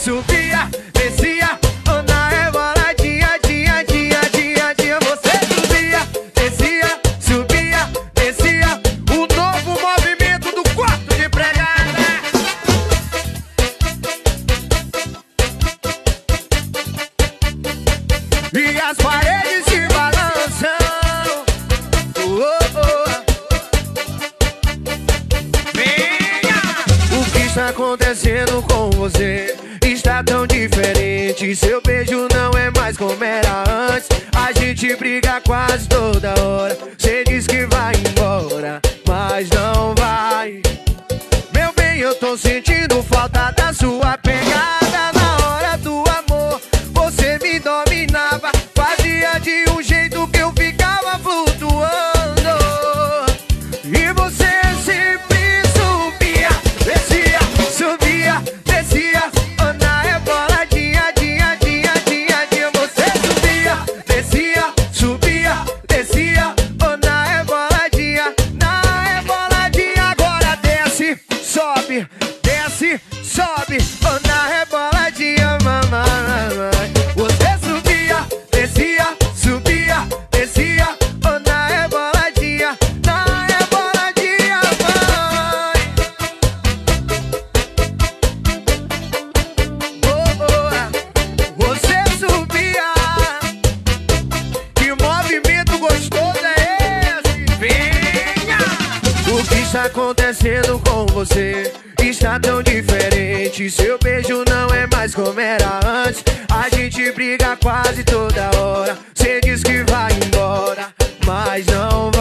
subia, descia, na reboladinha, dia, dia, dia, dia. Você subia, descia, subia, descia. O novo movimento do quarto de pregada. E as paredes se balançam. O que está acontecendo com você? Está tão diferente. Seu beijo não é mais como era antes. A gente briga quase toda hora. Cê diz que vai embora, mas não vai. Meu bem, eu tô sentindo falta da sua pegada. Na hora do amor, você me dominava. Fazia de um jeito que eu ficava flutuando. E você sempre subia, descia, subia, descia. Na reboladinha, dia, dia, dia, dia. Você subia, descia, subia, descia. Na reboladinha, agora desce, sobe, desce, sobe. Na reboladinha, mamãe. Você subia, descia, subia, descia. Na reboladinha, mãe. Você subia. Que movimento gostoso é esse? Venha! O que está acontecendo com você? Está tão diferente. Seu beijo não é mais como era antes. A gente briga quase toda hora. Cê diz que vai embora, mas não vai.